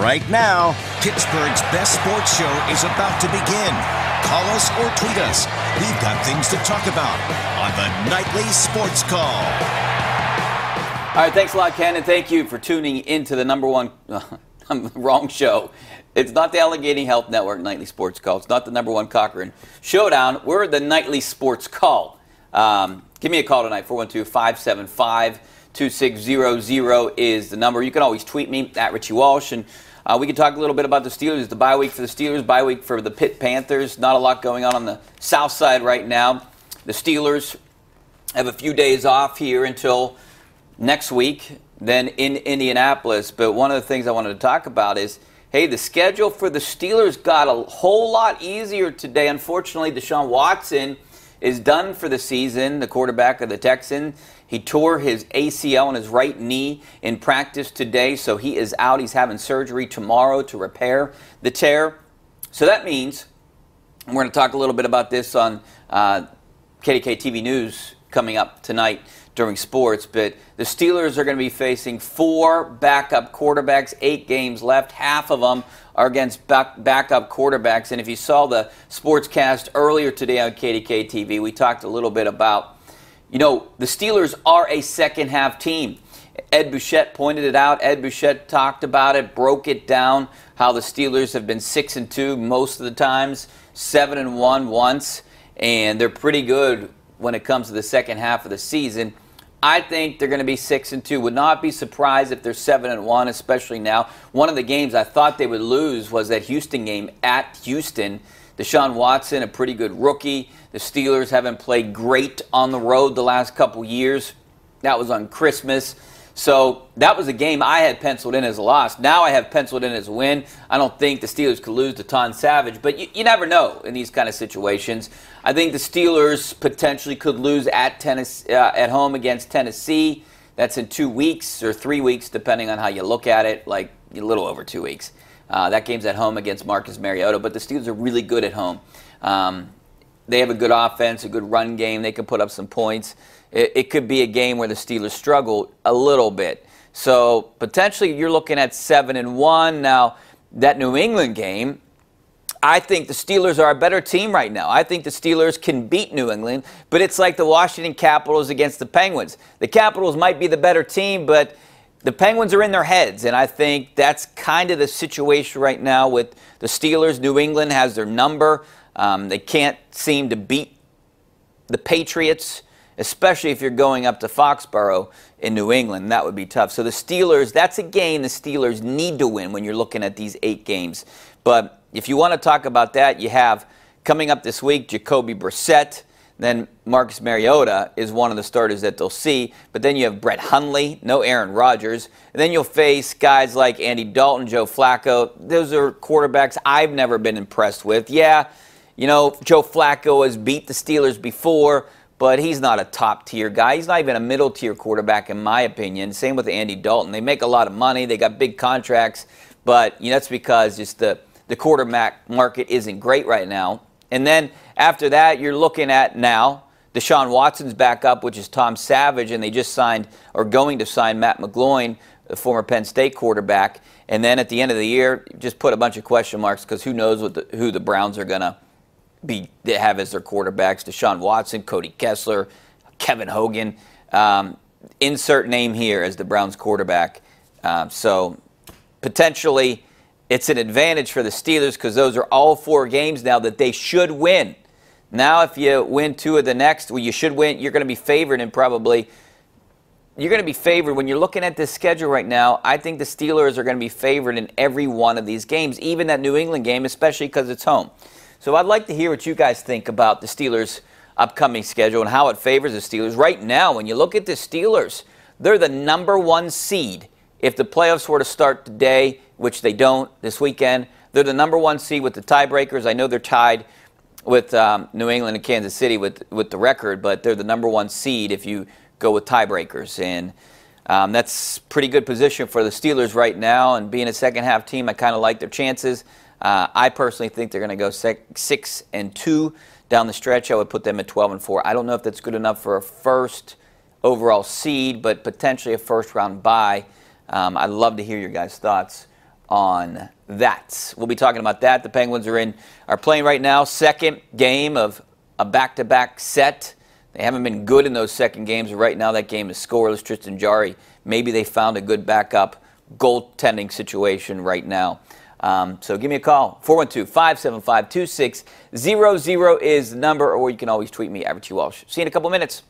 Right now, Pittsburgh's best sports show is about to begin. Call us or tweet us. We've got things to talk about on the Nightly Sports Call. All right, thanks a lot, Ken, and thank you for tuning into the number one, wrong show. It's not the Allegheny Health Network Nightly Sports Call. It's not the number one Cochran Showdown. We're the Nightly Sports Call. Give me a call tonight, 412-575-2600 is the number. You can always tweet me at Richie Walsh, and we can talk a little bit about the Steelers. It's the bye week for the Steelers, bye week for the Pitt Panthers. Not a lot going on the south side right now. The Steelers have a few days off here until next week, then in Indianapolis. But one of the things I wanted to talk about is, hey, the schedule for the Steelers got a whole lot easier today. Unfortunately, Deshaun Watson is done for the season, the quarterback of the Texans. He tore his ACL on his right knee in practice today, so he is out. He's having surgery tomorrow to repair the tear. So that means, and we're going to talk a little bit about this on KDKA-TV News coming up tonight during sports, but the Steelers are going to be facing 4 backup quarterbacks, 8 games left. Half of them are against backup quarterbacks. And if you saw the sportscast earlier today on KDKA-TV, we talked a little bit about, you know, the Steelers are a second-half team. Ed Bouchette pointed it out. Ed Bouchette talked about it, broke it down, how the Steelers have been 6-2 most of the times, 7-1 once, and they're pretty good when it comes to the second half of the season. I think they're going to be 6-2. Would not be surprised if they're 7-1, especially now. One of the games I thought they would lose was that Houston game at Houston. Deshaun Watson, a pretty good rookie. The Steelers haven't played great on the road the last couple years. That was on Christmas. So that was a game I had penciled in as a loss. Now I have penciled in as a win. I don't think the Steelers could lose to Tom Savage, but you never know in these kind of situations. I think the Steelers potentially could lose at home against Tennessee. That's in 2 weeks or 3 weeks, depending on how you look at it, like a little over 2 weeks. That game's at home against Marcus Mariota, but the Steelers are really good at home. They have a good offense, a good run game. They can put up some points. It could be a game where the Steelers struggle a little bit. So potentially you're looking at 7-1. Now, that New England game, I think the Steelers are a better team right now. I think the Steelers can beat New England, but it's like the Washington Capitals against the Penguins. The Capitals might be the better team, but the Penguins are in their heads, and I think that's kind of the situation right now with the Steelers. New England has their number. They can't seem to beat the Patriots, especially if you're going up to Foxborough in New England. That would be tough. So the Steelers, that's a game the Steelers need to win when you're looking at these 8 games. But if you want to talk about that, you have coming up this week Jacoby Brissett. Then Marcus Mariota is one of the starters that they'll see. But then you have Brett Hundley, no Aaron Rodgers. And then you'll face guys like Andy Dalton, Joe Flacco. Those are quarterbacks I've never been impressed with. Yeah, you know, Joe Flacco has beat the Steelers before, but he's not a top-tier guy. He's not even a middle-tier quarterback, in my opinion. Same with Andy Dalton. They make a lot of money. They got big contracts, but you know, that's because just the quarterback market isn't great right now. And then after that, you're looking at now Deshaun Watson's back up, which is Tom Savage, and they just signed or going to sign Matt McGloin, the former Penn State quarterback. And then at the end of the year, just put a bunch of question marks because who knows who the Browns are going to have as their quarterbacks. Deshaun Watson, Cody Kessler, Kevin Hogan. Insert name here as the Browns quarterback. So potentially it's an advantage for the Steelers because those are all 4 games now that they should win. Now if you win 2 of the next, well, you should win. You're going to be favored and probably you're going to be favored. When you're looking at this schedule right now, I think the Steelers are going to be favored in every one of these games, even that New England game, especially because it's home. So I'd like to hear what you guys think about the Steelers' upcoming schedule and how it favors the Steelers. Right now, when you look at the Steelers, they're the #1 seed. If the playoffs were to start today, which they don't this weekend, they're the #1 seed with the tiebreakers. I know they're tied with New England and Kansas City with the record, but they're the #1 seed if you go with tiebreakers. And that's pretty good position for the Steelers right now. And being a second-half team, I kind of like their chances. I personally think they're going to go 6-2 down the stretch. I would put them at 12-4. I don't know if that's good enough for a first overall seed, but potentially a first-round bye. I'd love to hear your guys' thoughts on that. We'll be talking about that. The Penguins are playing right now, second game of a back-to-back set. They haven't been good in those second games. Right now that game is scoreless. Tristan Jarry, maybe they found a good backup goaltending situation right now. So give me a call. 412-575-2600 is the number, or you can always tweet me at Rich Walsh. See you in a couple minutes.